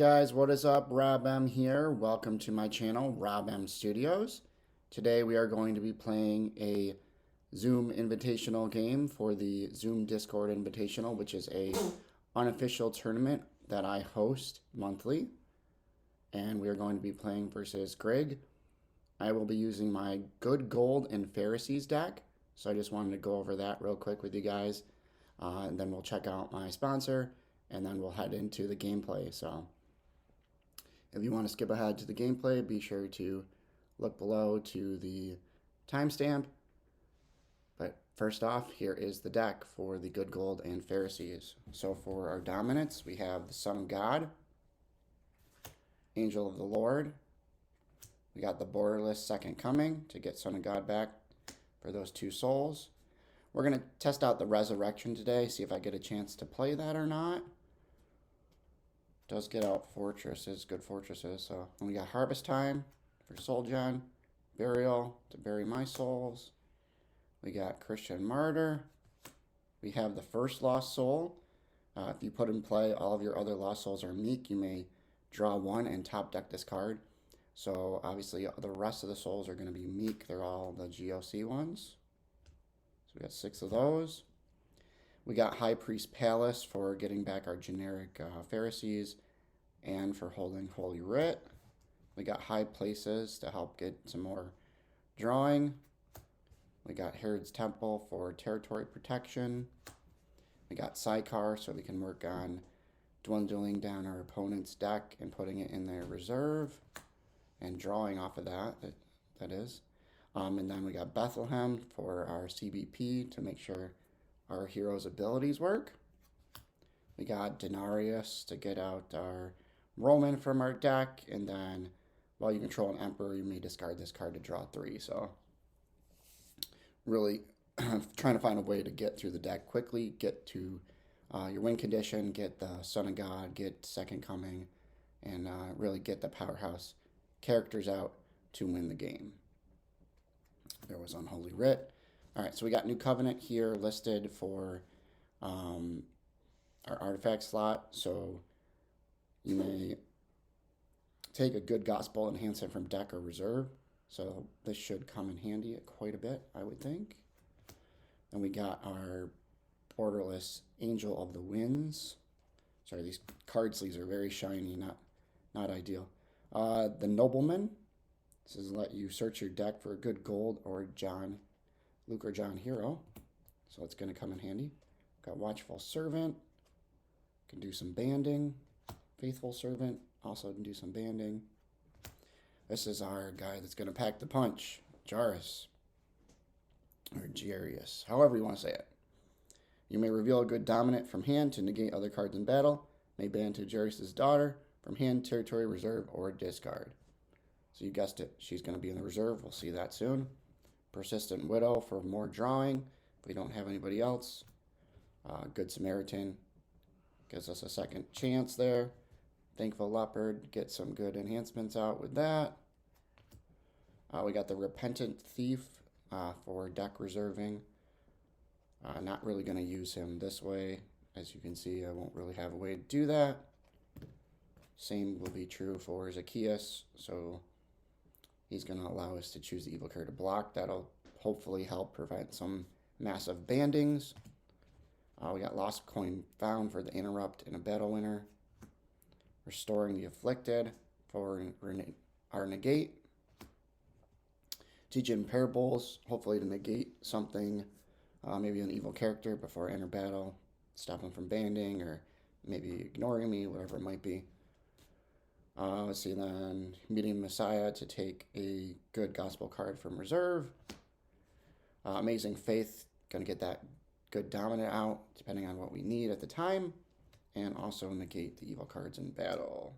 guys, what is up? Robm here. Welcome to my channel, Robm Studios. Today we are going to be playing a Zoom Invitational game for the Zoom Discord Invitational, which is a unofficial tournament that I host monthly. And we are going to be playing versus Grig. I will be using my Good Gold and Pharisees deck. So I just wanted to go over that real quick with you guys. And then we'll check out my sponsor. And then we'll head into the gameplay. So if you want to skip ahead to the gameplay, be sure to look below to the timestamp. But first off, here is the deck for the Good Gold and Pharisees. So for our dominance, we have the Son of God, Angel of the Lord. We got the Borderless Second Coming to get Son of God back for those 2 souls. We're going to test out the Resurrection today, see if I get a chance to play that or not. Does get out fortresses, good fortresses. So we got Harvest Time for Soul Gen, Burial to bury my souls. We got Christian Martyr. We have the First Lost Soul. If you put in play all of your other lost souls are meek, you may draw 1 and top deck this card. So obviously the rest of the souls are going to be meek. They're all the GOC ones. So we got 6 of those. We got High Priest Palace for getting back our generic Pharisees and for holding Holy Writ. We got High Places to help get some more drawing. We got Herod's Temple for territory protection. We got Sidecar so we can work on dwindling down our opponent's deck and putting it in their reserve and drawing off of that is. And then we got Bethlehem for our CBP to make sure our hero's abilities work. We got Denarius to get out our Roman from our deck, and then while you control an Emperor, you may discard this card to draw 3. So really trying to find a way to get through the deck quickly, get to your win condition, get the Son of God, get Second Coming, and really get the powerhouse characters out to win the game. There was Unholy Writ. All right, so we got New Covenant here listed for our artifact slot. So you may take a good gospel enhancement from deck or reserve. So this should come in handy quite a bit, I would think. And we got our Borderless Angel of the Winds. Sorry, these card sleeves are very shiny, not ideal. The Nobleman. This is let you search your deck for a good gold or Luke or John hero. So it's going to come in handy. Got Watchful Servant. Can do some banding. Faithful Servant. Also can do some banding. This is our guy that's going to pack the punch. Jairus. Or Jarius. However you want to say it. You may reveal a good dominant from hand to negate other cards in battle. May ban to Jairus' daughter from hand, territory, reserve, or discard. So you guessed it. She's going to be in the reserve. We'll see that soon. Persistent Widow for more drawing. If we don't have anybody else. Good Samaritan. Gives us a second chance there. Thankful Leopard. Get some good enhancements out with that. We got the Repentant Thief for deck reserving. Not really going to use him this way. As you can see, I won't really have a way to do that. Same will be true for Zacchaeus. So he's going to allow us to choose the evil card to block. That'll hopefully help prevent some massive bandings. We got Lost Coin Found for the Interrupt and a Battle Winner. Restoring the Afflicted for our Negate. Teaching Parables, hopefully to negate something, maybe an evil character before I enter battle. Stop them from banding or maybe ignoring me, whatever it might be. Let's see then, Meeting Messiah to take a good gospel card from reserve. Amazing Faith, going to get that good dominant out, depending on what we need at the time. And also negate the evil cards in battle.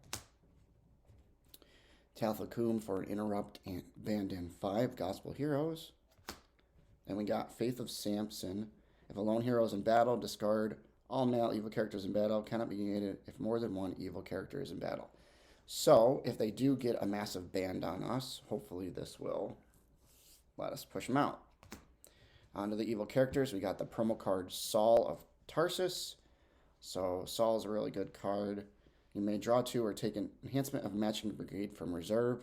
Talthakum for an Interrupt and Abandon 5 Gospel Heroes. Then we got Faith of Samson. If a lone hero is in battle, discard all male evil characters in battle. Cannot be negated if more than one evil character is in battle. So, if they do get a massive band on us, hopefully this will let us push them out. On to the evil characters, we got the promo card Saul of Tarsus. So Saul is a really good card. You may draw 2 or take an enhancement of matching brigade from reserve.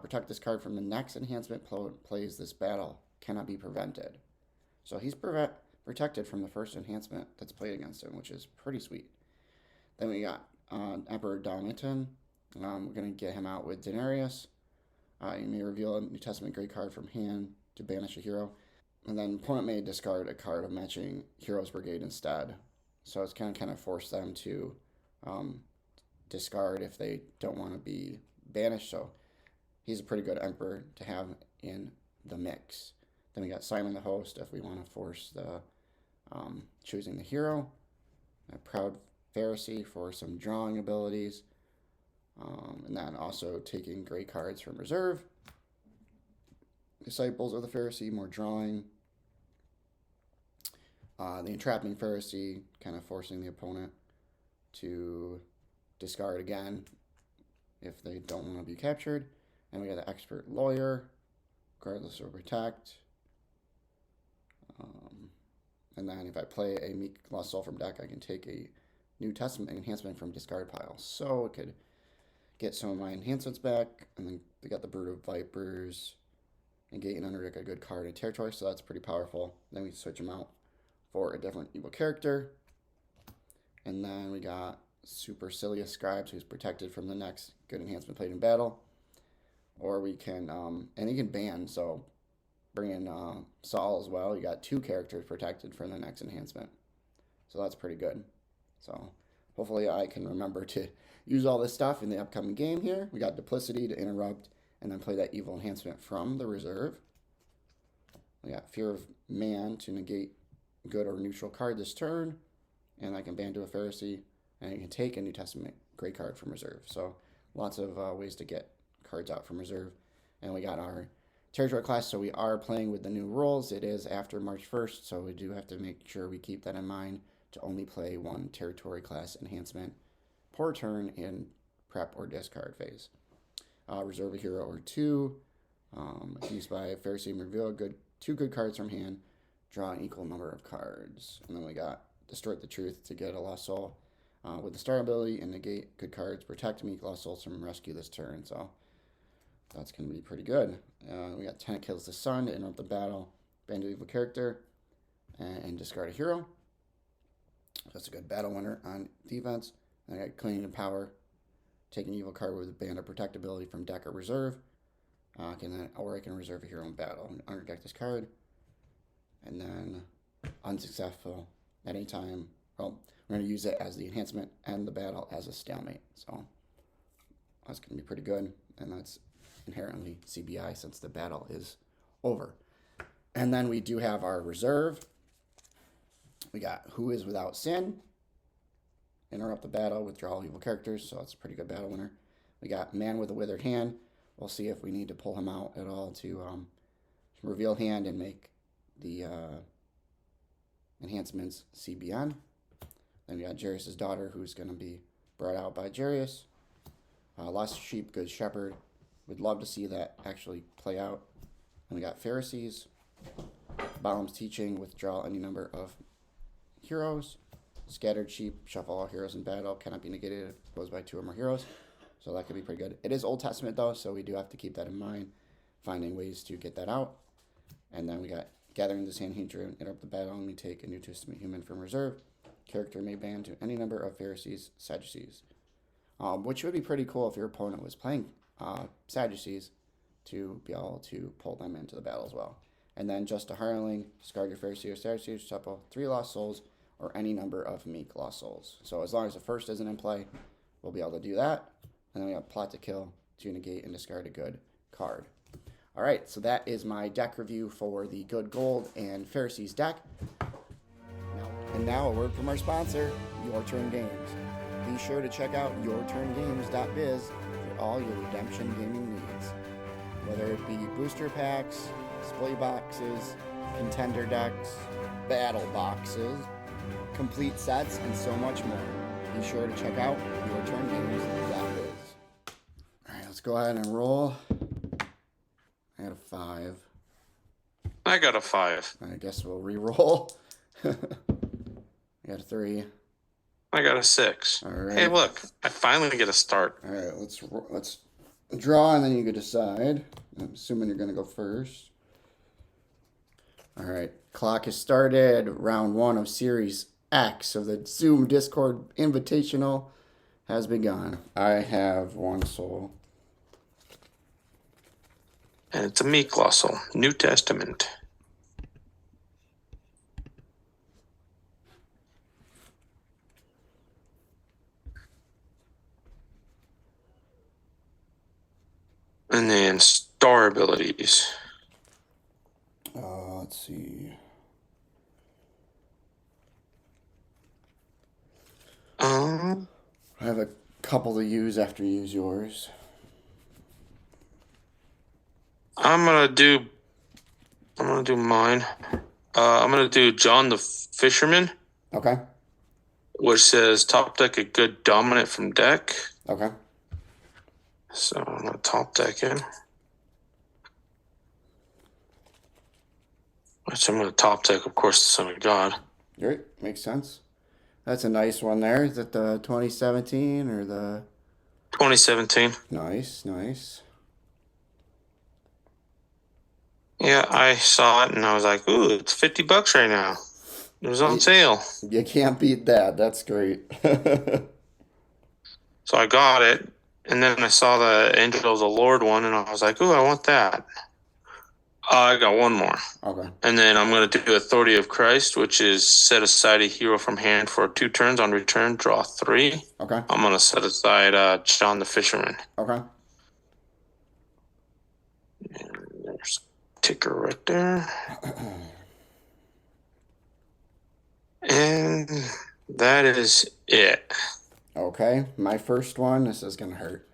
Protect this card from the next enhancement plays this battle. Cannot be prevented. So he's protected from the first enhancement that's played against him, which is pretty sweet. Then we got Emperor Domitan. We're going to get him out with Denarius. You may reveal a New Testament Grig card from hand to banish a hero. And then opponent may discard a card of matching Hero's Brigade instead. So it's kind of force them to discard if they don't want to be banished. So he's a pretty good Emperor to have in the mix. Then we got Simon the Host if we want to force the choosing the hero. A Proud Pharisee for some drawing abilities. And then also taking great cards from reserve. Disciples of the Pharisee, more drawing. The Entrapping Pharisee, kind of forcing the opponent to discard again if they don't want to be captured. And we got the Expert Lawyer, regardless of protect. And then if I play a Meek Lost Soul from deck, I can take a New Testament enhancement from discard pile. So it could get some of my enhancements back. And then we got the Brood of Vipers. Negate and underdeck a good card in territory, so that's pretty powerful. Then we switch them out for a different evil character. And then we got Supercilious Scribes, who's protected from the next good enhancement played in battle. Or we can, and he can ban, so bring in Saul as well. You got 2 characters protected from the next enhancement. So that's pretty good. So hopefully I can remember to use all this stuff in the upcoming game here. We got Duplicity to interrupt and then play that evil enhancement from the reserve. We got Fear of Man to negate good or neutral card this turn. And I can ban to a Pharisee. And you can take a New Testament great card from reserve. So lots of ways to get cards out from reserve. And we got our territory class. So we are playing with the new rules. It is after March 1st. So we do have to make sure we keep that in mind to only play 1 territory class enhancement per turn in prep or discard phase. Reserve a hero or 2. Used by a Pharisee and reveal 2 good cards from hand. Draw an equal number of cards. And then we got Distort the Truth to get a Lost Soul. With the star ability and negate good cards. Protect Meek Lost Souls from rescue this turn. So that's going to be pretty good. We got Tenet Kills the Sun to interrupt the battle. Ban to evil character. And discard a hero. That's a good battle winner on defense. And I got Clinging to Power. Take an evil card with a band of protectability from deck or reserve. Or I can reserve a hero in battle and underdeck this card. And then unsuccessful at any time. Well, we're going to use it as the enhancement and the battle as a stalemate. So that's going to be pretty good. And that's inherently CBI since the battle is over. And then we do have our reserve. We got Who is Without Sin. Interrupt the battle, withdraw all evil characters, so that's a pretty good battle winner. We got Man with a Withered Hand. We'll see if we need to pull him out at all to reveal hand and make the enhancements CBN. Then we got Jairus' Daughter, who's going to be brought out by Jairus. Lost Sheep, Good Shepherd. We'd love to see that actually play out. And we got Pharisees. Balaam's Teaching, withdraw any number of heroes. Scattered Sheep, shuffle all heroes in battle, cannot be negated, goes by 2 or more heroes. So that could be pretty good. It is Old Testament though, so we do have to keep that in mind, finding ways to get that out. And then we got Gathering the Sanhedrin, interrupt the battle, and we take a New Testament human from reserve. Character may ban to any number of Pharisees, Sadducees. Which would be pretty cool if your opponent was playing Sadducees to be able to pull them into the battle as well. And then just a hireling, discard your Pharisee or Sadducee, shuffle 3 Lost Souls, or any number of Meek Lost Souls. So as long as the first isn't in play, we'll be able to do that. And then we have Plot to Kill, to negate, and discard a good card. All right, so that is my deck review for the Good Gold and Pharisees deck. Now a word from our sponsor, Your Turn Games. Be sure to check out yourturngames.biz for all your Redemption gaming needs. Whether it be booster packs, display boxes, contender decks, battle boxes, complete sets, and so much more. Be sure to check out yourturngames.biz. Alright, let's go ahead and roll. I got a 5. I got a 5. I guess we'll re-roll. I got a 3. I got a 6. All right. Hey, look, I finally get a start. All right, let's draw, and then you can decide. I'm assuming you're going to go first. All right, clock has started. Round 1 of Series X of the Zoom Discord Invitational has begun. I have 1 soul. And it's a me colossal, New Testament. And then star abilities. Let's see. I have a couple to use after you use yours. I'm gonna do mine. I'm gonna do John the Fisherman, Okay. which says top deck a good dominant from deck. Okay. So I'm gonna top deck it. Which I'm gonna top deck, of course, the Son of God. Right. Makes sense. That's a nice one there. Is it the 2017 or the 2017? Nice, nice. Yeah, I saw it and I was like, ooh, it's $50 right now. It was on sale. You can't beat that. That's great. So I got it. And then I saw the Angel of the Lord one and I was like, ooh, I want that. I got one more. Okay. And then I'm going to do Authority of Christ, which is set aside a hero from hand for 2 turns. On return, draw 3. Okay. I'm going to set aside John the Fisherman. Okay. And there's a ticker right there. And that is it. Okay. My first one, this is going to hurt.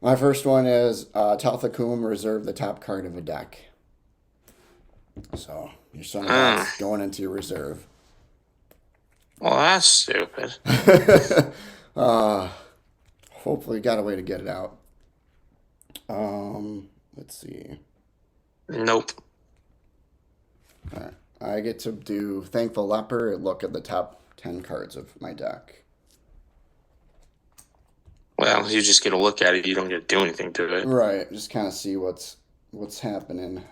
My first one is Talthakum, reserve the top card of a deck. So, your Son of God's going into your reserve. Well, that's stupid. Hopefully got a way to get it out. Let's see. Nope. All right. I get to do Thankful Leper and look at the top 10 cards of my deck. Well, you just get a look at it. You don't get to do anything to it. Right. Just kind of see what's happening.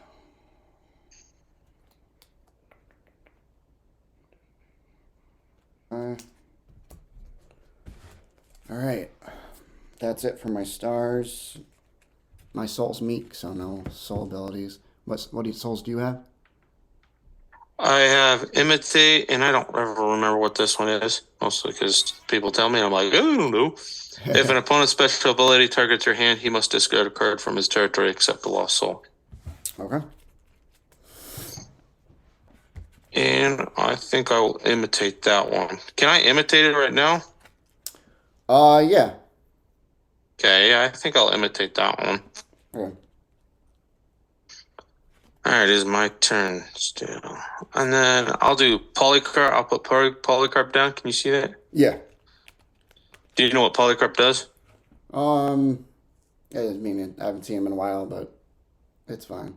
All right. That's it for my stars. My soul's meek, so no soul abilities. What souls do you have? I have Imitate, and I don't ever remember what this one is, mostly because people tell me, and I'm like, I don't know. If an opponent's special ability targets your hand, he must discard a card from his territory except the lost soul. Okay. And I think I will imitate that one. Can I imitate it right now? Yeah. Okay, yeah, I think I'll imitate that one. Okay. All right, it is my turn still. And then I'll do Polycarp. I'll put Polycarp down. Can you see that? Yeah. Do you know what Polycarp does? I mean, I haven't seen him in a while, but it's fine.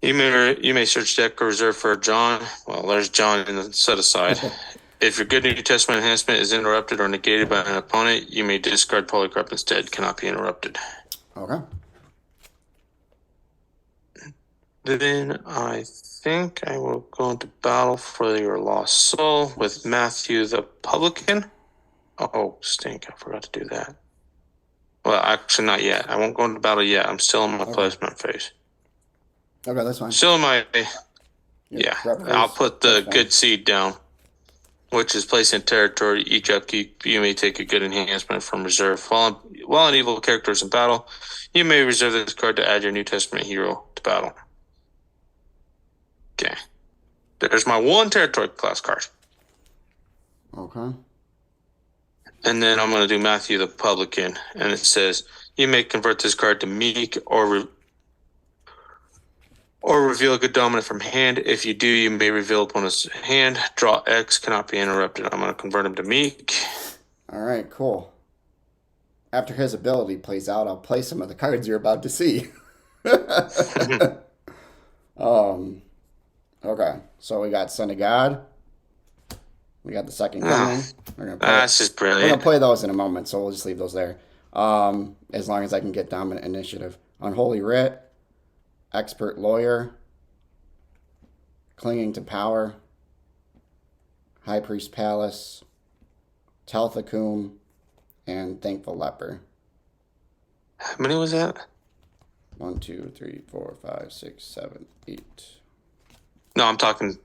You may search deck or reserve for John. Well, there's John in the set aside. If your good New Testament enhancement is interrupted or negated by an opponent, you may discard Polycarp instead. Cannot be interrupted. Okay. Then I think I will go into battle for your lost soul with Matthew the Publican. Oh, stink. I forgot to do that. Well, actually, not yet. I won't go into battle yet. I'm still in my placement phase. Okay, that's fine. Still in my... Yeah. I'll put the good seed down, which is placed in territory. Each upkeep, you may take a good enhancement from reserve. While an evil character is in battle, you may reserve this card to add your New Testament hero to battle. Okay. There's my 1 territory class card. Okay. And then I'm going to do Matthew the Publican. And it says, you may convert this card to meek or reveal a good dominant from hand. If you do, you may reveal opponent's hand. Draw X, cannot be interrupted. I'm going to convert him to meek. All right, cool. After his ability plays out, I'll play some of the cards you're about to see. Okay, so we got Son of God. We got the second Oh, coming. We're gonna play. that's just We're gonna brilliant. play those in a moment, so we'll just leave those there. As long as I can get dominant initiative. Unholy Writ, Expert Lawyer, Clinging to Power, High Priest Palace, Telthacum, and Thankful Leper. How many was that? 1, 2, 3, 4, 5, 6, 7, 8. No, I'm talking.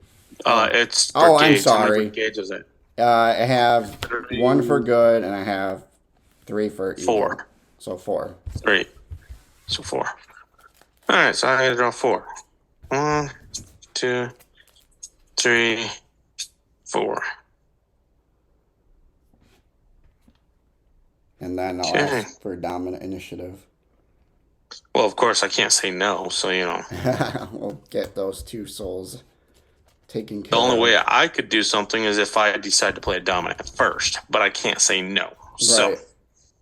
It's Oh, I'm brigades. How many sorry. brigades was it? I have 1 for good, and I have 3 for evil. 4. So 4. 3. So 4. All right, so I gotta draw 4. 1, 2, 3, 4. And then I'll Okay. ask for dominant initiative. Well, of course, I can't say no, so you know. We'll get those 2 souls taken care The only of. way I could do something is if I decide to play a dominant first, but I can't say no. So Right.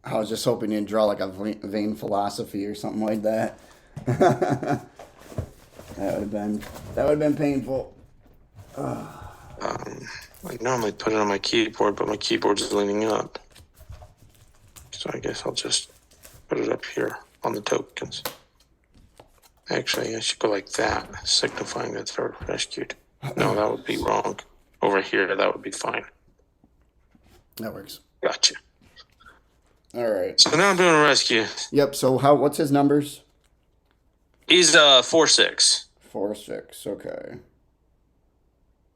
I was just hoping you'd draw like a vain philosophy or something like that. that would have been painful. I normally put it on my keyboard, but my keyboard is leaning up. So I guess I'll just put it up here on the tokens. Actually, I should go like that, signifying that they're rescued. No, that would be wrong. Over here, that would be fine. That works. Gotcha. All right. So now I'm doing a rescue. Yep. So what's his numbers? He's 4/6. 4, 6. Okay.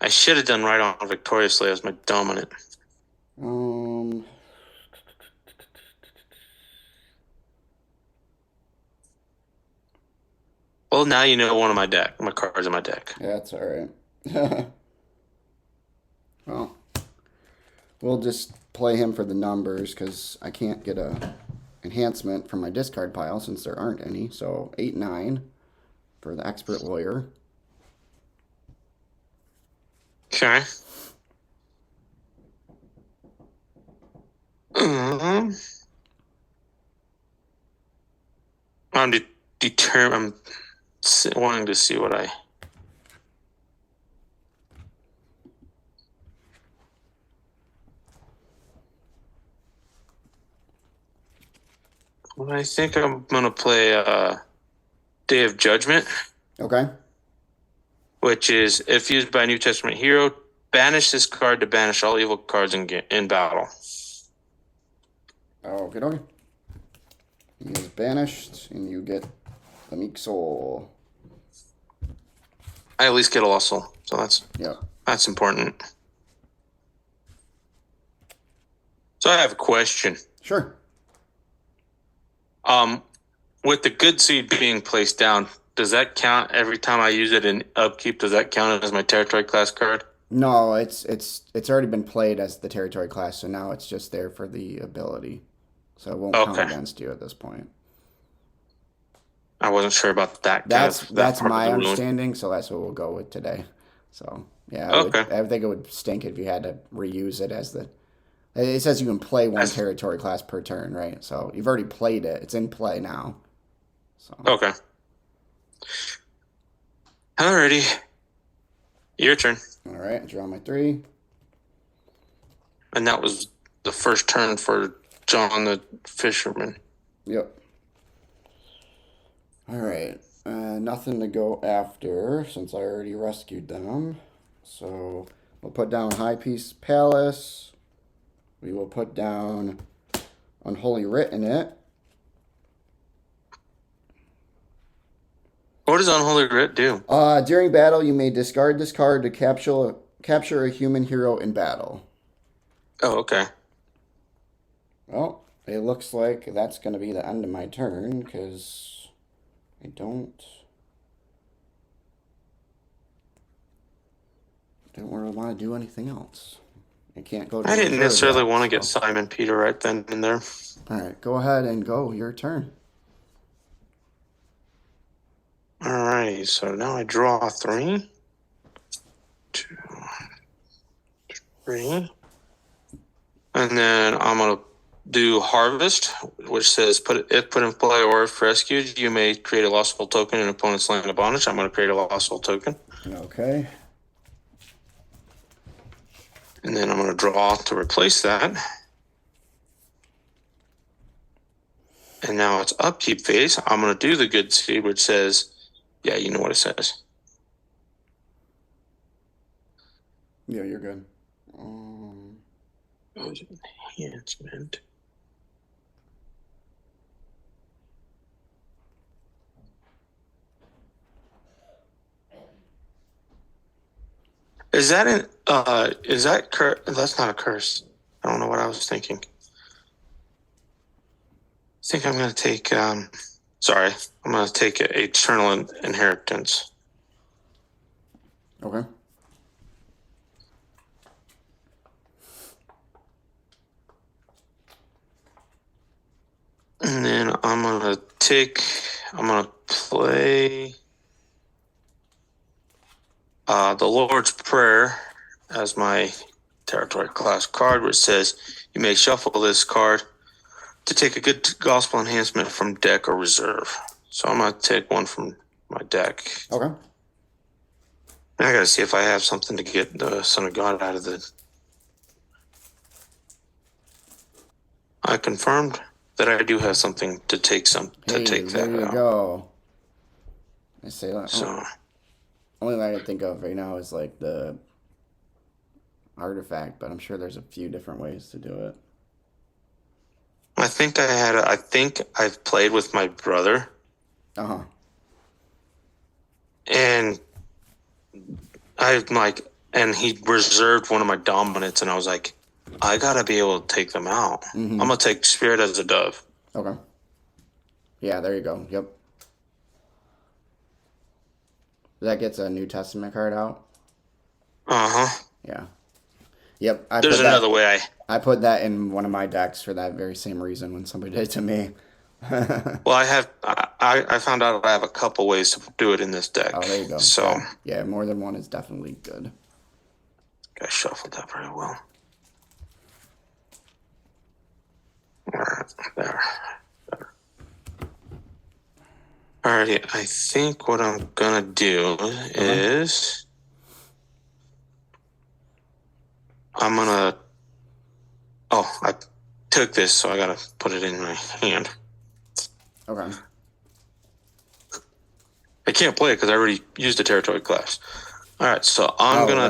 I should have done right on victoriously as my dominant. Well, now you know one of my cards in my deck. Yeah, that's all right. Well, we'll just play him for the numbers because I can't get a enhancement from my discard pile since there aren't any. So 8, 9 for the Expert Lawyer. Okay. I'm determined. I'm wanting to see what I. Well, I think I'm gonna play Day of Judgment. Okay. Which is, if used by a New Testament hero, banish this card to banish all evil cards in battle. Okay, okay. He is banished, and you get the Meek Soul. I at least get a lost soul, so that's important. So I have a question. Sure. With the good seed being placed down, does that count every time I use it in upkeep? Does that count as my territory class card? No, it's already been played as the territory class, so now it's just there for the ability. So it won't count against you at this point. I wasn't sure about that. That's my understanding, so that's what we'll go with today. So yeah, I think it would stink if you had to reuse it as the. It says you can play 1 territory class per turn, right? So you've already played it; it's in play now. So. Okay. Alrighty. Your turn. All right, draw my 3. And that was the first turn for John the Fisherman. Yep. All right. Nothing to go after since I already rescued them. So we'll put down High Peace Palace. We will put down Unholy Writ in it. What does Unholy Writ do? During battle, you may discard this card to capture a human hero in battle. Oh, okay. Well, it looks like that's going to be the end of my turn because I don't really want to do anything else. I can't go to I didn't necessarily yet, want to get Simon Peter right then and there. All right, go ahead and go. Your turn. Alrighty, so now I draw 3, 2, 3. And then I'm going to do Harvest, which says if put in play or if rescued, you may create a lost soul token in opponent's land of bondage. I'm going to create a lost soul token. Okay. And then I'm going to draw to replace that. And now it's upkeep phase. I'm going to do the good seed, which says, yeah, you know what it says. Yeah, you're good. Enhancement. Is that that's not a curse. I don't know what I was thinking. I think I'm going to take, I'm going to take Eternal Inheritance. Okay. And then I'm going to play the Lord's Prayer as my territory class card, which says you may shuffle this card to take a good gospel enhancement from deck or reserve. So I'm going to take one from my deck. Okay. I got to see if I have something to get the Son of God out of the... I confirmed that I do have something to take There you go. I say that. So... Only thing I can think of right now is like the artifact, but I'm sure there's a few different ways to do it. I think I've played with my brother. And and he reserved one of my dominants, and I was like, I gotta be able to take them out. I'm gonna take Spirit as a Dove. Okay. Yeah, there you go. Yep. That gets a New Testament card out. Yeah. Yep. There's another way I put that in one of my decks for that very same reason when somebody did it to me. Well, I found out I have a couple ways to do it in this deck. Oh, there you go. So yeah, more than one is definitely good. I shuffled that very well. All right, there. Alrighty, I think what I'm gonna do is I took this, so I gotta put it in my hand. Okay. I can't play it because I already used the territory class. All right, so I'm gonna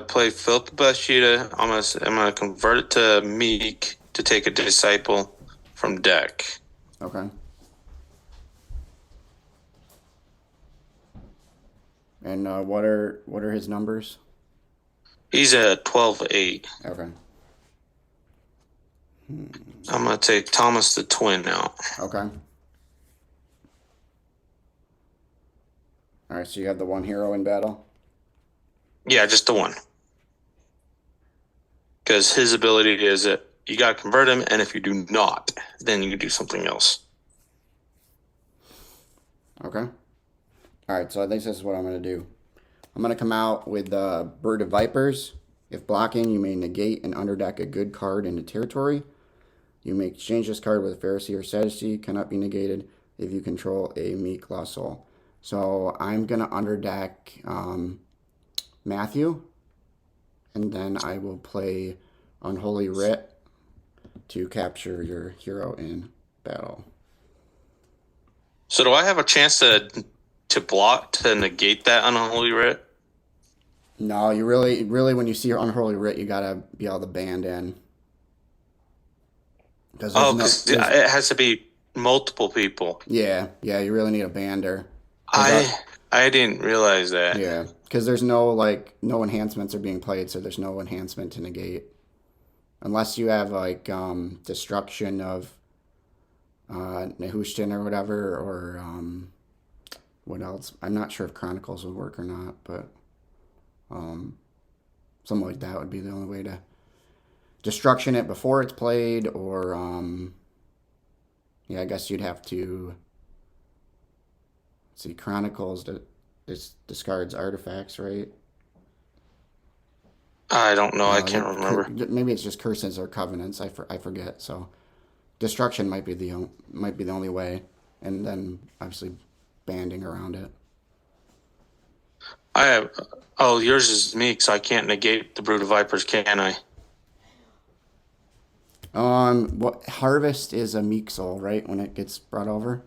play Philip Bashida. I'm gonna convert it to Meek to take a disciple from deck. Okay. And what are his numbers? He's a 12-8. Okay. I'm gonna take Thomas the Twin out. Okay. All right, so you have the one hero in battle? Yeah, just the one. Because his ability is that you got to convert him, and if you do not, then you can do something else. Okay. All right, so I think this is what I'm going to do. I'm going to come out with Bird of Vipers. If blocking, you may negate and underdeck a good card into territory. You may exchange this card with a Pharisee or Sadducee. Cannot be negated if you control a meek lost soul. So I'm going to underdeck Matthew. And then I will play Unholy Writ to capture your hero in battle. So do I have a chance to block to negate that Unholy Writ? No, you really when you see your Unholy Writ, you gotta be able to band in. Because it has to be multiple people. Yeah, you really need a bander. I didn't realize that. Yeah, because there's no enhancements are being played, so there's no enhancement to negate. Unless you have destruction of Nehushtan or whatever, or what else? I'm not sure if Chronicles would work or not, but something like that would be the only way to destruction it before it's played, or I guess you'd have to see Chronicles discards artifacts, right? I don't know. I can't remember. Maybe it's just curses or covenants. I forget. So destruction might be the only way, and then obviously banding around it. I have. Oh, yours is meek, so I can't negate the Brood of Vipers, can I? What harvest is a meek soul, right? When it gets brought over,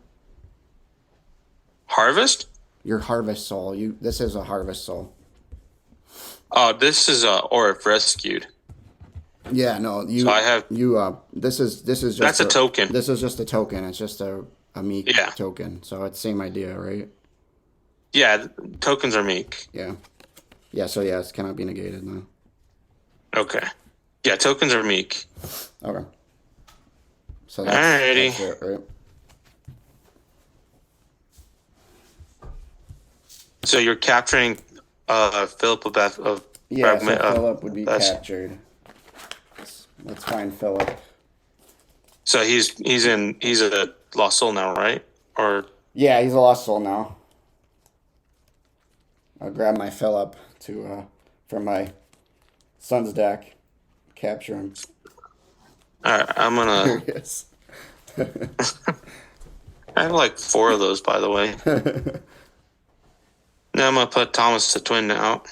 Harvest? your harvest soul. This is a harvest soul. Oh, this is or if rescued. Yeah, no, So I have. This is just That's a token. This is just a token. It's just a meek Yeah. token. So it's same idea, right? Yeah, tokens are meek. Yeah. Yeah, so yeah, it cannot be negated now. Okay. Yeah, tokens are meek. Okay. So Alrighty. that's it, right? So you're capturing Philip of Yeah, so fragment Philip would be that's- captured. Let's find Philip. So he's a lost soul now, right? Or Yeah, he's a lost soul now. I'll grab my Philip to from my son's deck. Capture him. all right, I'm Here gonna. he is. I have like 4 of those, by the way. Now I'm gonna put Thomas the Twin out.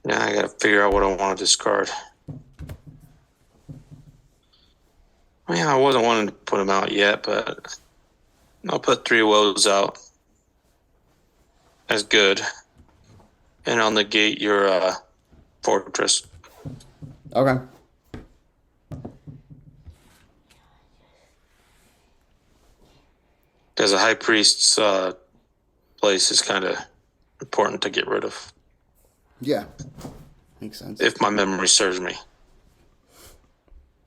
Now I gotta figure out what I want to discard. Yeah, I wasn't wanting to put him out yet, but I'll put 3 woes out. That's good. And I'll negate your fortress. Okay. Because a high priest's place is kind of important to get rid of. Yeah. Makes sense. If my memory serves me.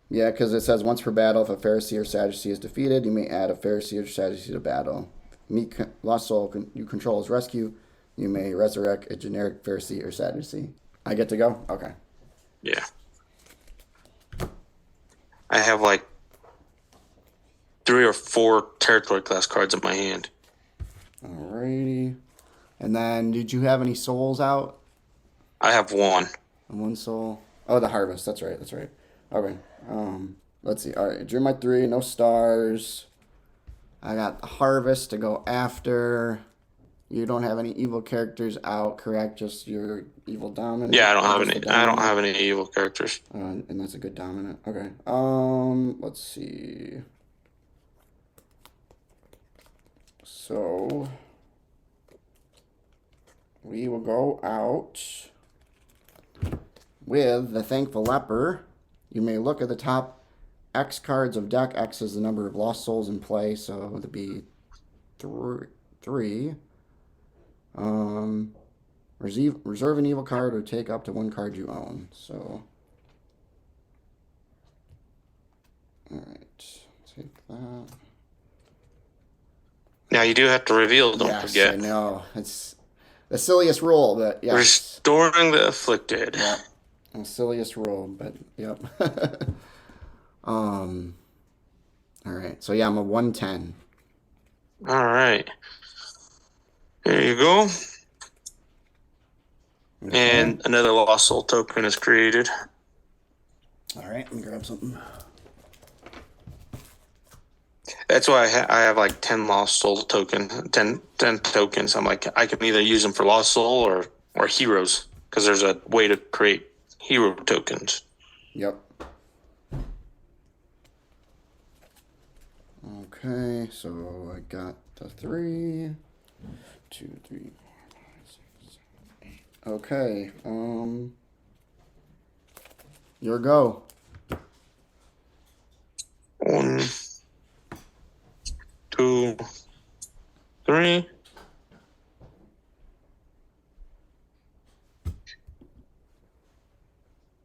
Yeah, because it says once per battle, if a Pharisee or Sadducee is defeated, you may add a Pharisee or Sadducee to battle. Meek lost soul you control as rescue. You may resurrect a generic Pharisee or Sadducee. I get to go? Okay. Yeah. I have like 3 or 4 territory class cards in my hand. Alrighty. And then, did you have any souls out? I have 1. One soul. Oh, the harvest. That's right. That's right. Okay. Let's see. All right. Drew my 3. No stars. I got the harvest to go after. You don't have any evil characters out, correct? Just your evil dominant. Yeah, I don't have any evil characters. And that's a good dominant. Okay. Let's see. So we will go out with the Thankful Leper. You may look at the top X cards of deck. X is the number of lost souls in play, so it would be 3. Reserve an evil card or take up to 1 card you own. So, alright, take that. Now you do have to reveal, don't yes, forget. I know. It's the silliest rule, but yeah. Restoring the afflicted. Yeah. The silliest rule, but yep. Alright, so yeah, I'm a 110. Alright. There you go. Okay. And another lost soul token is created. Alright, let me grab something. That's why I have like 10 lost soul token, 10 tokens. I'm like, I can either use them for lost soul or heroes, because there's a way to create hero tokens. Yep. Okay, so I got the 3, 2, 3, 4, 5, 6, 7, 8. Okay, your go. 1, 2, 3.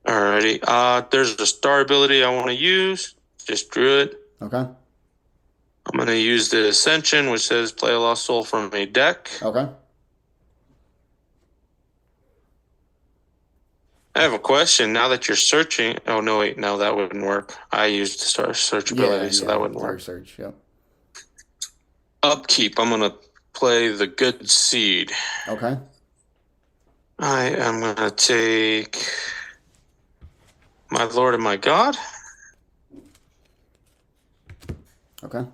Alrighty. There's a star ability I want to use. Just drew it. Okay. I'm going to use the Ascension, which says play a lost soul from a deck. Okay. I have a question. Now that you're searching, oh no, wait, no, that wouldn't work. I used the star search ability, so that wouldn't work. Search, yep. Upkeep. I'm going to play the Good Seed. Okay. I am going to take my Lord and my God. Okay.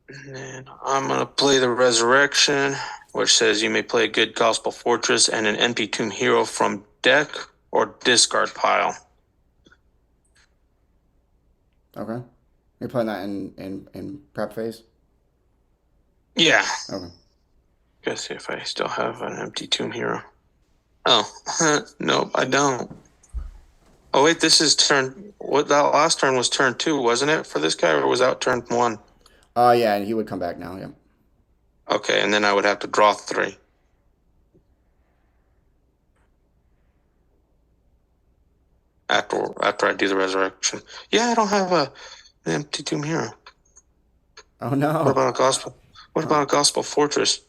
And then I'm going to play the Resurrection, which says you may play a good Gospel Fortress and an NP Tomb Hero from deck or discard pile. Okay. You're playing that in prep phase? Yeah. Okay. Guess if I still have an empty Tomb Hero. Oh, nope, I don't. Oh, wait, this is turn... What, that last turn was turn 2, wasn't it, for this guy, or was that turn 1? Yeah, he would come back now, yeah. Okay, and then I would have to draw 3. After I do the Resurrection. Yeah, I don't have an empty Tomb Hero. Oh, no. What about a Gospel? What about a Gospel Fortress?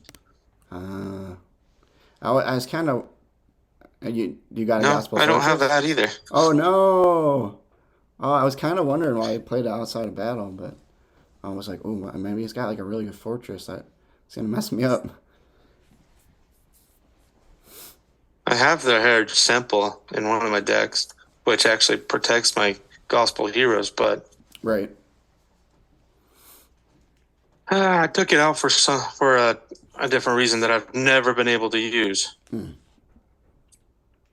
I was kind of... You got a No, Gospel I don't Fortress? have that either. Oh, no. Oh, I was kind of wondering why he played it outside of battle, but I was like, oh, maybe he's got like a really good fortress that's going to mess me up. I have the Heritage Simple in one of my decks, which actually protects my Gospel Heroes, but... Right. I took it out for a different reason that I've never been able to use.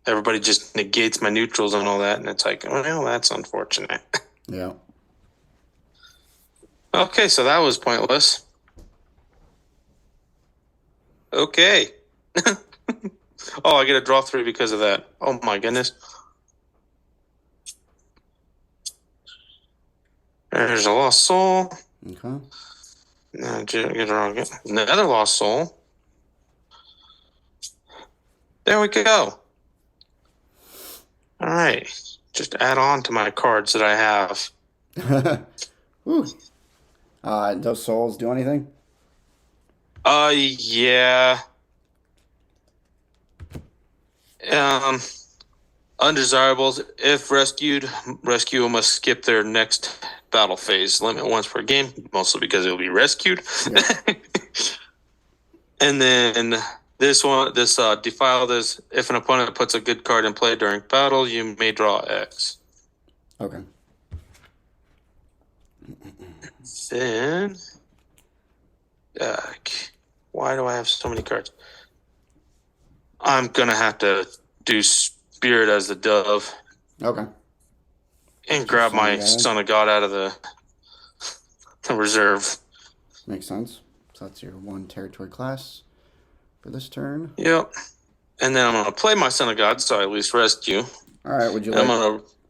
Everybody just negates my neutrals and all that, and it's like, well, that's unfortunate. Yeah. Okay, so that was pointless. Okay. Oh, I get a draw 3 because of that. Oh my goodness. There's a Lost Soul. Okay. Another Lost Soul. There we go. All right. Just add on to my cards that I have. Whew. Those souls do anything? Yeah. Undesirables. If rescued, rescue must skip their next battle phase. Limit once per game, mostly because it will be rescued. Yeah. And then this defile this. If an opponent puts a good card in play during battle, you may draw X. Okay. Then, why do I have so many cards? I'm gonna have to do Spirit as the Dove. Okay. And grab my Son of God out of the reserve. Makes sense. So that's your 1 territory class for this turn. Yep. And then I'm gonna play my Son of God, so I at least rescue. All right. What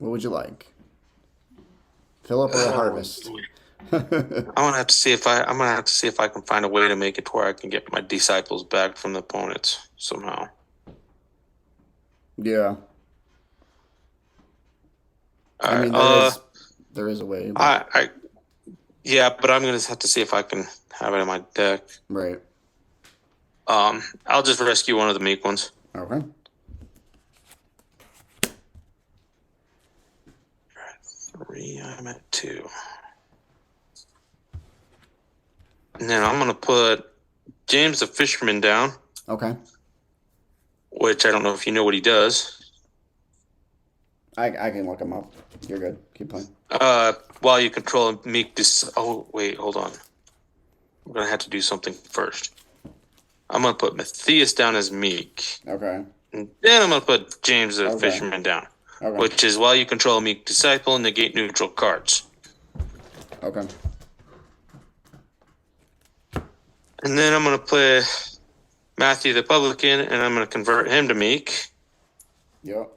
would you like? Philip or a harvest? I'm gonna have to see if I can find a way to make it to where I can get my disciples back from the opponents somehow. Yeah. I mean, there is a way. But... but I'm gonna have to see if I can have it in my deck. Right. I'll just rescue one of the meek ones. Okay. At 3, I'm at 2. And then I'm gonna put James the Fisherman down. Okay. Which I don't know if you know what he does. I can look him up. You're good. Keep playing. While you control a meek oh wait, hold on. I'm gonna have to do something first. I'm gonna put Matthias down as meek. Okay. And then I'm gonna put James the Fisherman down. Okay. Which is while you control a meek disciple, negate neutral cards. Okay. And then I'm gonna play Matthew the Publican, and I'm gonna convert him to meek. Yep.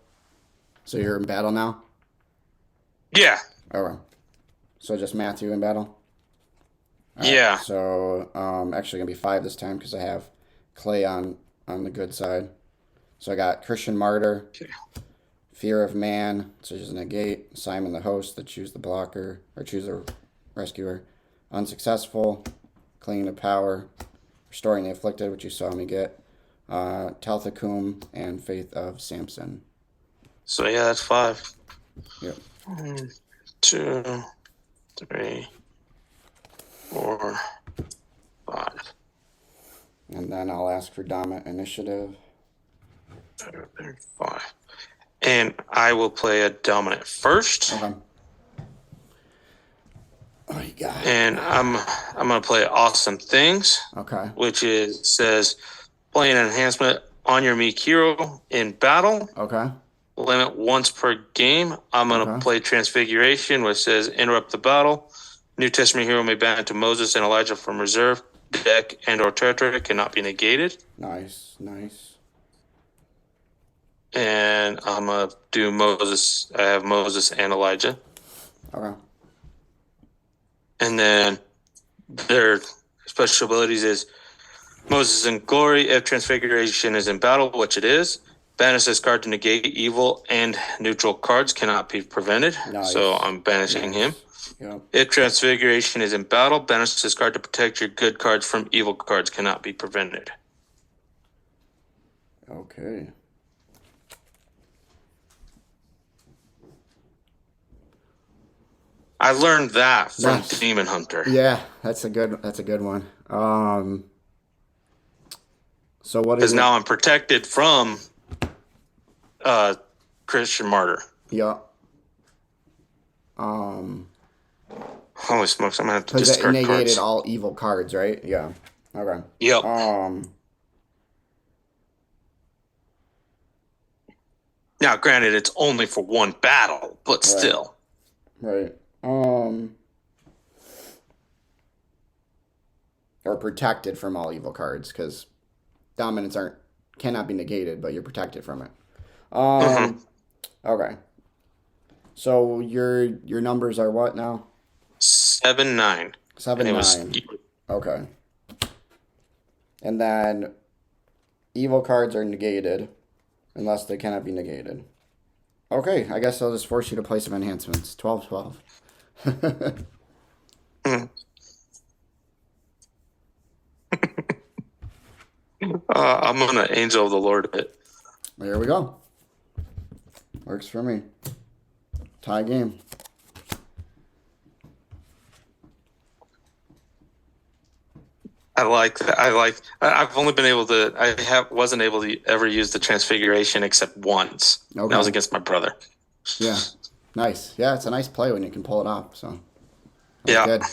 So you're in battle now? Yeah. Okay. So just Matthew in battle? All yeah. Right. So actually going to be 5 this time because I have Clay on the good side. So I got Christian Martyr, Fear of Man, so just negate, Simon the Host, that choose the blocker, or choose the rescuer, Unsuccessful, Clinging to Power, Restoring the Afflicted, which you saw me get, Talthakum, and Faith of Samson. So yeah, that's 5. Yep. 1, 2, 3, 4, 5. And then I'll ask for Dominant Initiative. 5. And I will play a Dominant first. Okay. All right. got? And I'm gonna play Awesome Things. Okay. Which says play an enhancement on your meek hero in battle. Okay. Limit once per game. I'm gonna play Transfiguration, which says interrupt the battle. New Testament hero may ban to Moses and Elijah from reserve deck and/or territory, cannot be negated. Nice. And I'm gonna do Moses. I have Moses and Elijah. Okay. And then their special abilities is Moses in glory. If Transfiguration is in battle, which it is, banish this card to negate evil and neutral cards, cannot be prevented. Nice. So I'm banishing him. Yep. If Transfiguration is in battle, banish this card to protect your good cards from evil cards, cannot be prevented. Okay. I learned that from Demon Hunter. Yeah, that's a good one. So what is because now I'm protected from Christian Martyr. Yeah. Holy smokes, I'm gonna have to Because it discard negated cards. all evil cards, right? Yeah. Okay. Yep. Now, granted, it's only for one battle, but still. Right. Or protected from all evil cards, because dominants cannot be negated, but you're protected from it. Okay. So your numbers are what now? 7-9. 7-9. Okay. And then evil cards are negated unless they cannot be negated. Okay, I guess I'll just force you to play some enhancements. 12-12. I'm gonna Angel of the Lord it. There we go. Works for me. Tie game. I like that. I've only been able to. Wasn't able to ever use the Transfiguration except once. Okay. That was against my brother. Yeah. Nice. Yeah, it's a nice play when you can pull it off. So. Yeah. Good.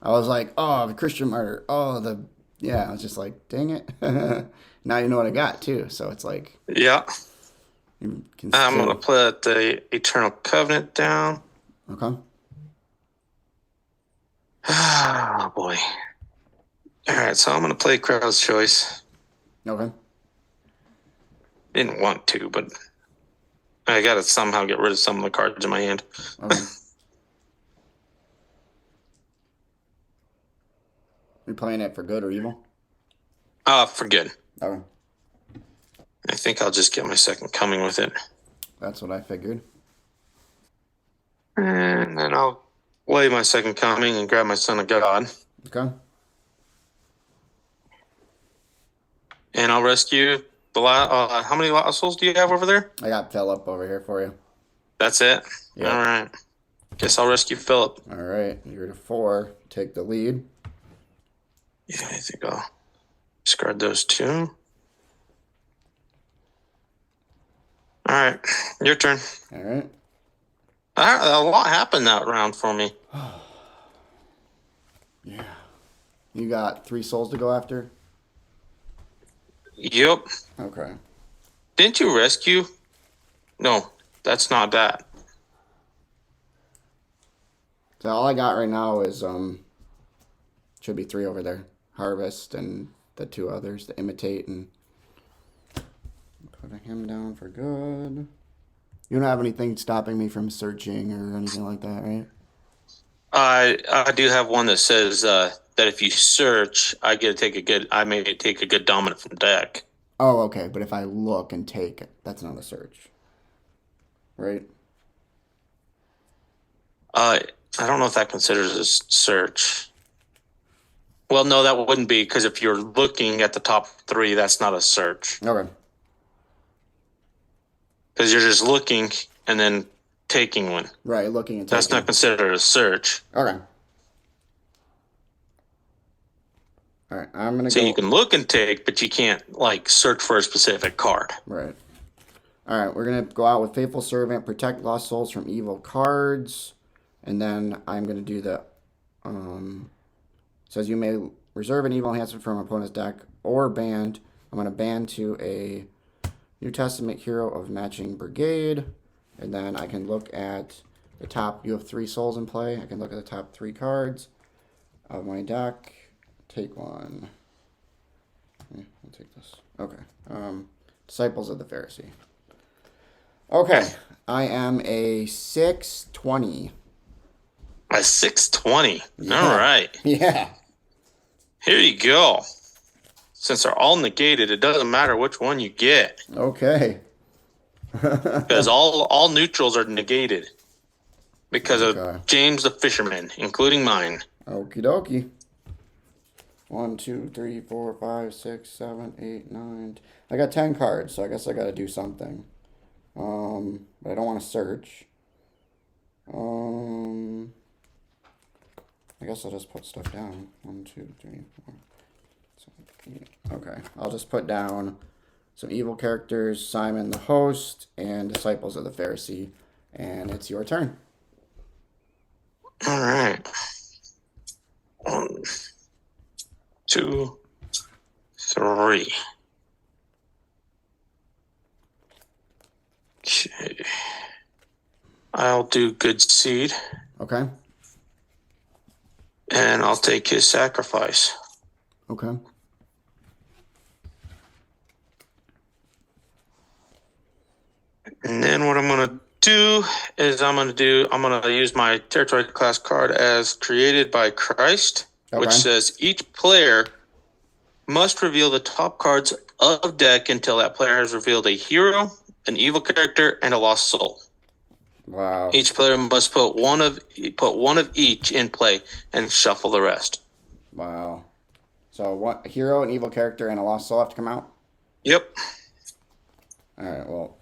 I was like, oh, the Christian Martyr. Oh, I was just like, dang it. Now you know what I got too. So it's like. Yeah. I'm gonna put the Eternal Covenant down. Okay. Oh boy. All right, so I'm going to play Crowd's Choice. Okay. Didn't want to, but I got to somehow get rid of some of the cards in my hand. Okay. You playing it for good or evil? For good. Okay. I think I'll just get my second coming with it. That's what I figured. And then I'll play my second coming and grab my Son of God. Okay. And I'll rescue the how many Lost Souls do you have over there? I got Philip over here for you. That's it? Yep. All right. Guess I'll rescue Philip. All right. You're to 4. Take the lead. Yeah, I think I'll discard those 2. All right. Your turn. All right. A lot happened that round for me. Yeah. You got 3 souls to go after? Yep. Okay. Didn't you rescue? No, that's not that. So all I got right now is should be 3 over there. Harvest and the 2 others, the Imitate and putting him down for good. You don't have anything stopping me from searching or anything like that, right? I do have one that says that if you search, I may take a good dominant from deck. Oh, okay. But if I look and take it, that's not a search, right? I don't know if that considers a search. Well, no, that wouldn't be, because if you're looking at the top 3, that's not a search. Okay. Because you're just looking and then taking one. Right, looking and taking. That's not considered a search. Okay. All right, I'm going to go. So you can look and take, but you can't, search for a specific card. Right. All right, we're going to go out with Faithful Servant, protect lost souls from evil cards. And then I'm going to do the Says you may reserve an evil enhancement from an opponent's deck or band. I'm going to band to a New Testament hero of matching brigade. And then I can look at the top. You have 3 souls in play. I can look at the top 3 cards of my deck. Take one. I'll take this. Okay. Disciples of the Pharisee. Okay. I am a 620. A 620. Yeah. All right. Yeah. Here you go. Since they're all negated, it doesn't matter which one you get. Okay. Because all neutrals are negated. Because Okay. of James the Fisherman, including mine. Okie dokie. 1, 2, 3, 4, 5, 6, 7, 8, 9. I got 10 cards, so I guess I got to do something. But I don't want to search. I guess I'll just put stuff down. 1, 2, 3, 4, 7, 8. Okay, I'll just put down some evil characters, Simon the host, and Disciples of the Pharisee, and it's your turn. All right. 1, 2, 3. Okay. I'll do good seed, Okay. and I'll take his sacrifice. Okay. And then what I'm going to do is I'm going to use my territory class card as created by Christ, which Okay. says each player must reveal the top cards of deck until that player has revealed a hero, an evil character, and a lost soul. Wow. Each player must put one of each in play and shuffle the rest. Wow. So what? A hero, an evil character, and a lost soul have to come out? Yep. All right, well.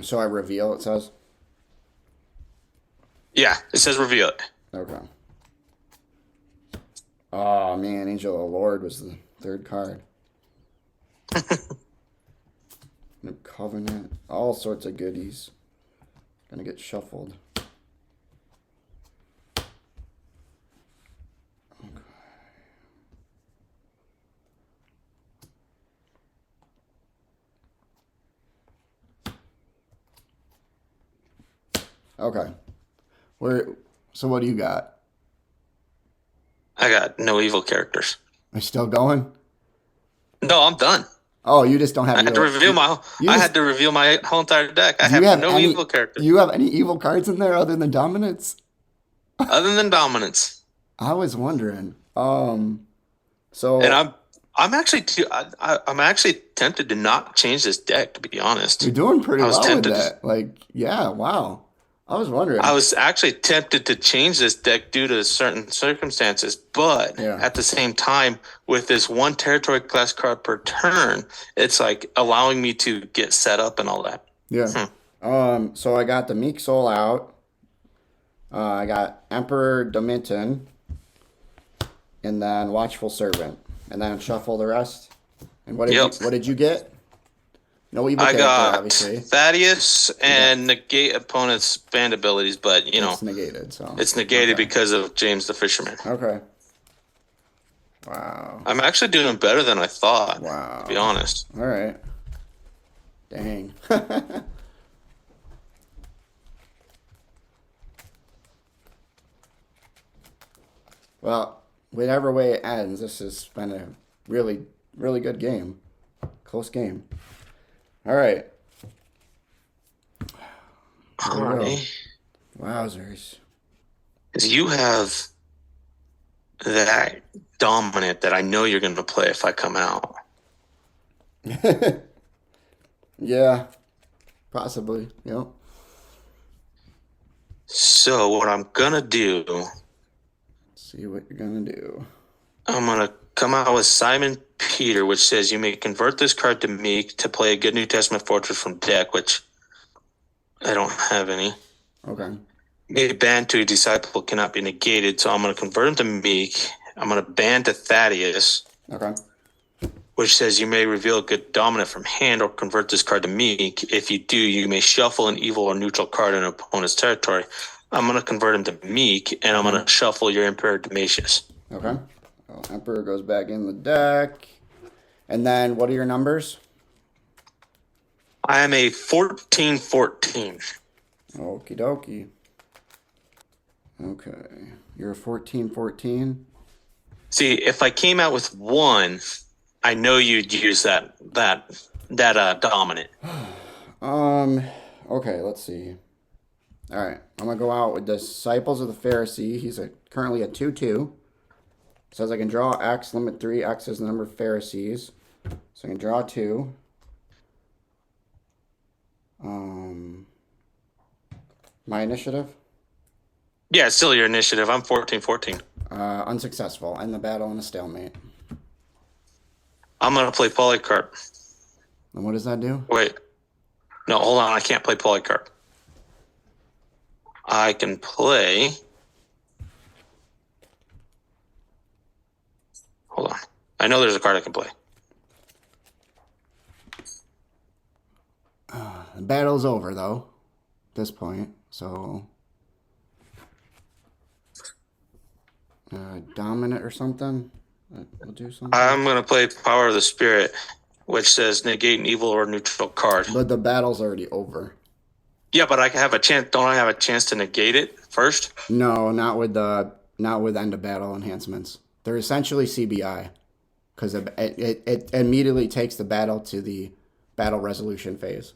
So I reveal, it says? Yeah, it says reveal it. Okay. Oh, man, Angel of the Lord was the 3rd card. New Covenant, all sorts of goodies. Gonna get shuffled. Okay. So what do you got? I got no evil characters. Are you still going? No, I'm done. Oh, you just don't have I had to reveal my whole entire deck. I have no evil characters. Do you have any evil cards in there other than dominance? Other than dominance. I was wondering. So And I'm actually tempted to not change this deck, to be honest. you're doing pretty I was well with tempted that. Like, yeah, wow. I was wondering. I was actually tempted to change this deck due to certain circumstances, but at the same time, with this 1 territory class card per turn, it's like allowing me to get set up and all that. Yeah. So I got the Meek Soul out. I got Emperor Dominion, and then Watchful Servant, and then shuffle the rest. And what did you get? No evil character, obviously. Thaddeus and negate opponent's band abilities, but It's negated. So it's negated because of James the Fisherman. Okay. Wow. I'm actually doing better than I thought. Wow. To be honest. All right. Dang. Well, whatever way it ends, this has been a really, really good game. Close game. All right. All right. Wowzers. Because you have that dominant that I know you're going to play if I come out. Yeah. Possibly. Yep. So what I'm going to do, See what you're going to do. I'm going to come out with Simon Peter, which says you may convert this card to Meek to play a good New Testament fortress from deck, which I don't have any. Okay. A ban to a disciple cannot be negated, so I'm going to convert him to Meek. I'm going to ban to Thaddeus, Okay. which says you may reveal a good dominant from hand or convert this card to Meek. If you do, you may shuffle an evil or neutral card in an opponent's territory. I'm going to convert him to Meek, and I'm going to shuffle your Emperor Damasius. Okay. Well, Emperor goes back in the deck. And then what are your numbers? I am a 14-14. Okie dokie. Okay. You're a 14-14. See, if I came out with 1, I know you'd use that dominant. Okay, let's see. All right, I'm going to go out with Disciples of the Pharisee. He's currently a 2-2. Says I can draw X, limit 3. X is the number of Pharisees. So I can draw 2. My initiative? Yeah, it's still your initiative. I'm 14-14. Unsuccessful. End the battle in a stalemate. I'm going to play Polycarp. And what does that do? Wait. No, hold on. I can't play Polycarp. I can play... Hold on. I know there's a card I can play. The battle's over, though, at this point. So, dominant or something? We'll do something. I'm going to play Power of the Spirit, which says negate an evil or neutral card. But the battle's already over. Yeah, but I can have a chance. Don't I have a chance to negate it first? No, not with end of battle enhancements. They're essentially CBI, because it immediately takes the battle to the battle resolution phase.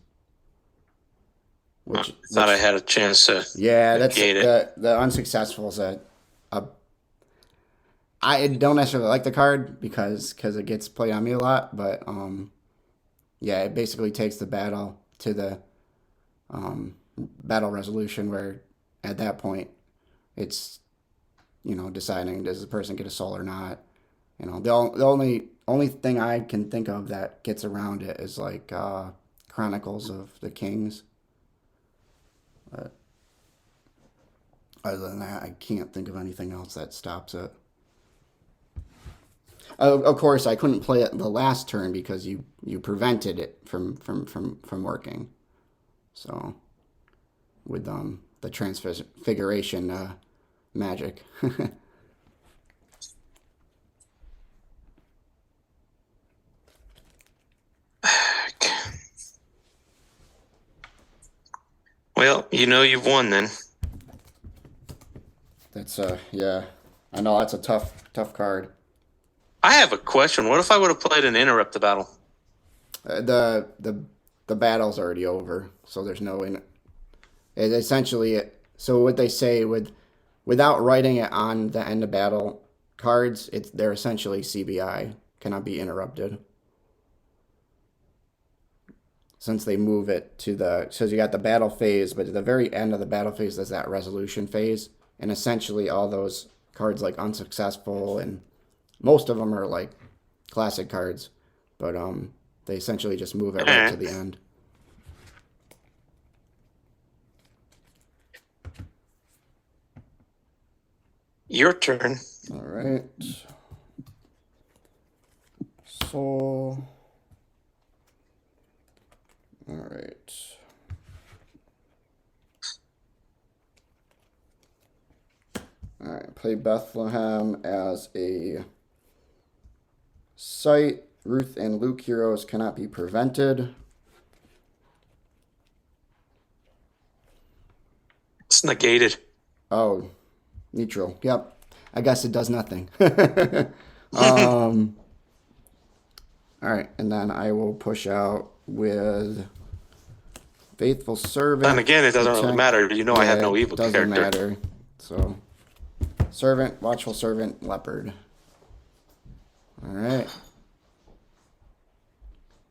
I thought I had a chance to negate it. The unsuccessful is I don't necessarily like the card because it gets played on me a lot, but yeah, it basically takes the battle to the battle resolution, where at that point it's deciding, does the person get a soul or not. The only thing I can think of that gets around it is like Chronicles of the Kings. But other than that, I can't think of anything else that stops it. Of course, I couldn't play it the last turn because you prevented it from working. So, with the transfiguration magic. Well, you've won then. That's yeah. I know that's a tough card. I have a question. What if I would have played an interrupt the battle? The battle's already over, so there's no it essentially. So what they say without writing it on the end of battle cards, they're essentially CBI, cannot be interrupted. Since they move it to so you got the battle phase, but at the very end of the battle phase, there's that resolution phase, and essentially all those cards like unsuccessful, and most of them are like classic cards, but they essentially just move it right to the end. Your turn. All right. Soul. All right. All right. Play Bethlehem as a site. Ruth and Luke heroes cannot be prevented. It's negated. Oh, neutral. Yep. I guess it does nothing. All right. And then I will push out with Faithful Servant. And again, it doesn't really matter. I have no evil character. It doesn't matter. So, Servant, Watchful Servant, Leopard. All right.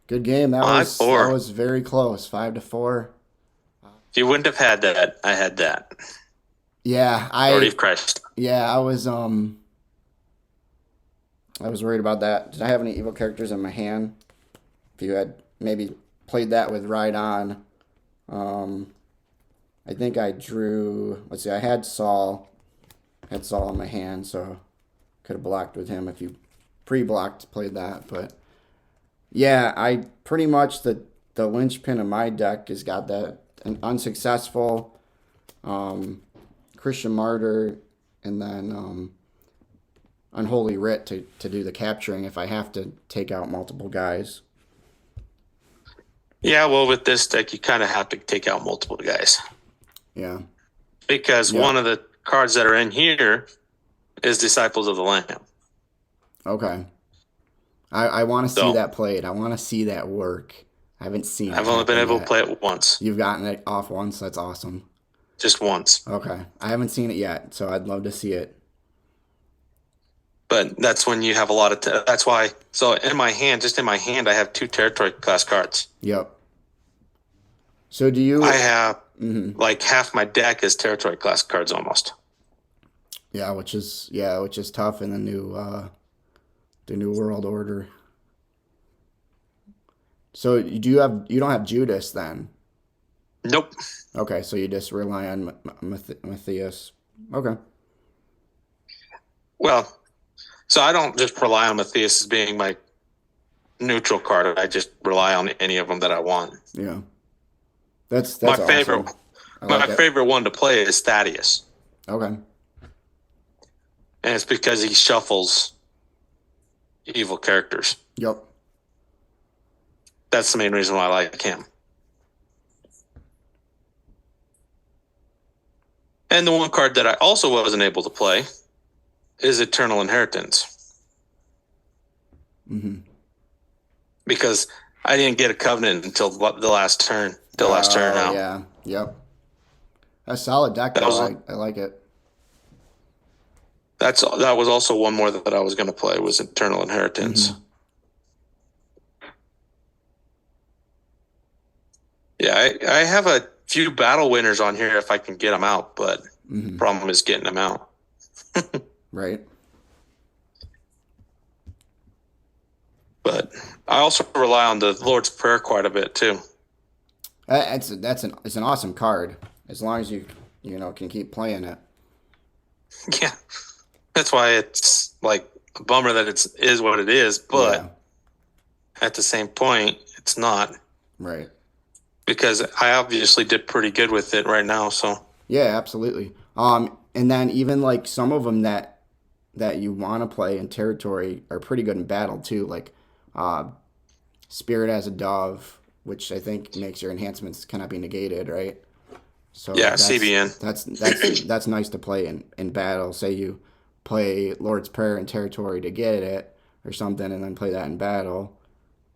Good game. That was very close. 5-4. If you wouldn't have had that, I had that. Yeah, Lord of Christ. Yeah, I was worried about that. Did I have any evil characters in my hand? If you had maybe played that with Ride On. I think I drew, let's see, I had Saul. Had Saul in my hand, so could have blocked with him if you pre-blocked, played that. But yeah, I pretty much, the linchpin of my deck has got that an unsuccessful, Christian Martyr, and then Unholy Writ to do the capturing if I have to take out multiple guys. Yeah, well, with this deck, you kind of have to take out multiple guys. Yeah. Because one of the cards that are in here is Disciples of the Lamb. Okay. I want to see that played. I want to see that work. I haven't seen it. I've only been able to play it once. You've gotten it off once? That's awesome. Just once. Okay. I haven't seen it yet, so I'd love to see it. But that's when you have a lot of... that's why... So in my hand, I have 2 territory class cards. Yep. So do you... I have like half my deck is territory class cards almost. Yeah, which is tough in the new world order. So you don't have Judas then? Nope. Okay, so you just rely on Matthias. Okay. Well, so I don't just rely on Matthias as being my neutral card. I just rely on any of them that I want. Yeah. That's my awesome. favorite. My favorite one to play is Thaddeus. Okay. And it's because he shuffles evil characters. Yep. That's the main reason why I like him. And the one card that I also wasn't able to play is Eternal Inheritance. Because I didn't get a Covenant until the last turn. Out. Yeah. Yep. A solid deck, though. I like it. That was also one more that I was going to play was Eternal Inheritance. Yeah, I have a few battle winners on here if I can get them out, but the problem is getting them out. Right. But I also rely on the Lord's Prayer quite a bit too. It's an awesome card as long as you can keep playing it. Yeah, that's why it's like a bummer that it is what it is, but at the same point, it's not. Right. Because I obviously did pretty good with it right now, so. Yeah, absolutely. And then even like some of them that you want to play in territory are pretty good in battle too, like Spirit as a Dove, which I think makes your enhancements cannot be negated, right? So yeah, CBN. That's nice to play in battle. Say you play Lord's Prayer in territory to get it or something, and then play that in battle,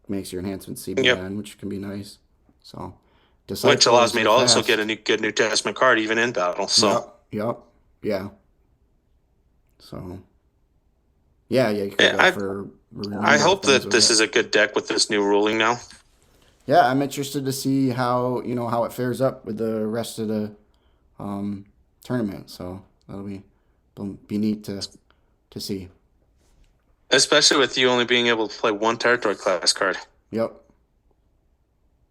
makes your enhancements CBN, which can be nice. So. Which allows me to also get a good New Testament card even in battle. So. Yep. Yeah. So. Yeah. You can go for. I hope that this is a good deck with this new ruling now. Yeah, I'm interested to see how it fares up with the rest of the tournament. So that'll be neat to see. Especially with you only being able to play one territory class card. Yep.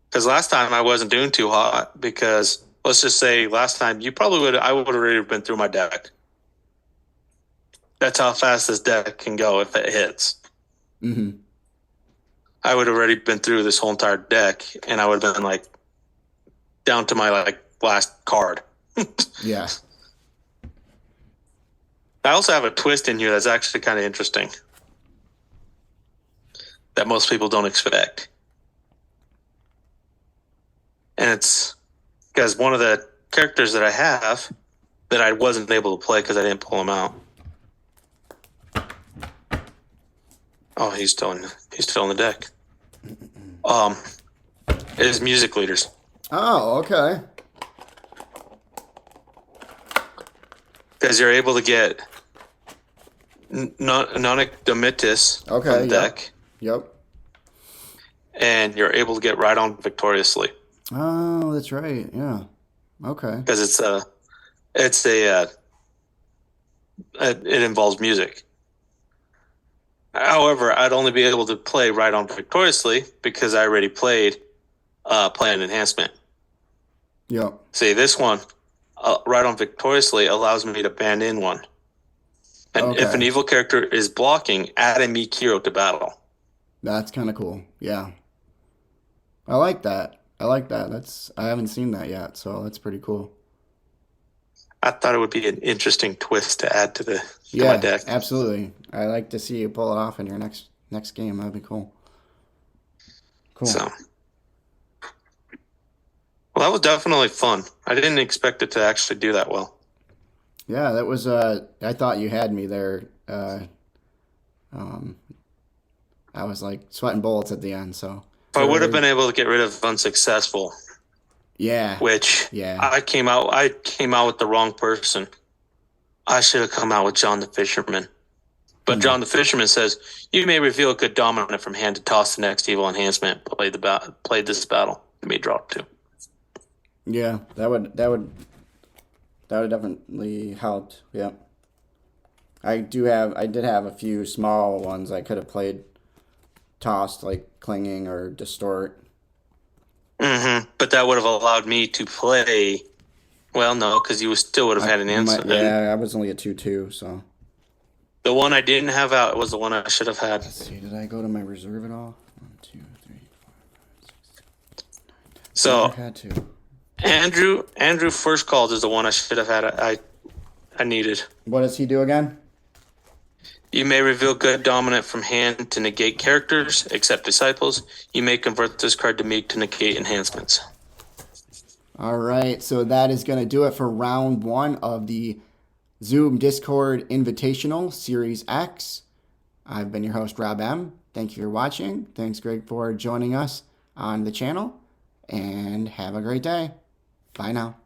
Because last time I wasn't doing too hot because let's just say last time I would have already been through my deck. That's how fast this deck can go if it hits. I would have already been through this whole entire deck and I would have been like down to my last card. Yeah. I also have a twist in here that's actually kind of interesting that most people don't expect. And it's because one of the characters that I have that I wasn't able to play because I didn't pull him out. Oh, he's still in the deck. Is Music Leaders. Oh, okay. Because you're able to get Nonic Domitis from the deck. Yep. And you're able to get right on victoriously. Oh, that's right. Yeah. Okay. Because it involves music. However, I'd only be able to play right on victoriously because I already played Plan Enhancement. Yep. See, this one, right on victoriously, allows me to band in one. And if an evil character is blocking, add a meek hero to battle. That's kind of cool. Yeah. I like that. I haven't seen that yet, so that's pretty cool. I thought it would be an interesting twist to add to my deck. Absolutely. I like to see you pull it off in your next game. That'd be cool. Cool. So, well, that was definitely fun. I didn't expect it to actually do that well. Yeah, that was. I thought you had me there. I was like sweating bullets at the end. So if I would have been able to get rid of unsuccessful. Yeah. Which I came out with the wrong person. I should have come out with John the Fisherman. But John the Fisherman says, you may reveal a good dominant from hand to toss the next evil enhancement. Played this battle. You may draw 2. Yeah, that would definitely helped. Yeah. I did have a few small ones I could have played tossed, like Clinging or Distort. Mm-hmm. But that would have allowed me to play. Well, no, because you still would have had an answer. Yeah, I was only a 2/2, so. The one I didn't have out was the one I should have had. Let's see, did I go to my reserve at all? 1, 2, 3, 4, 5, 6, 7. So I had to. Andrew first called is the one I should have had. I needed. What does he do again? You may reveal good dominant from hand to negate characters, except disciples. You may convert this card to meek to negate enhancements. All right, so that is going to do it for round 1 of the Zoom Discord Invitational Series X. I've been your host, Robm. Thank you for watching. Thanks, Grig, for joining us on the channel. And have a great day. Bye now.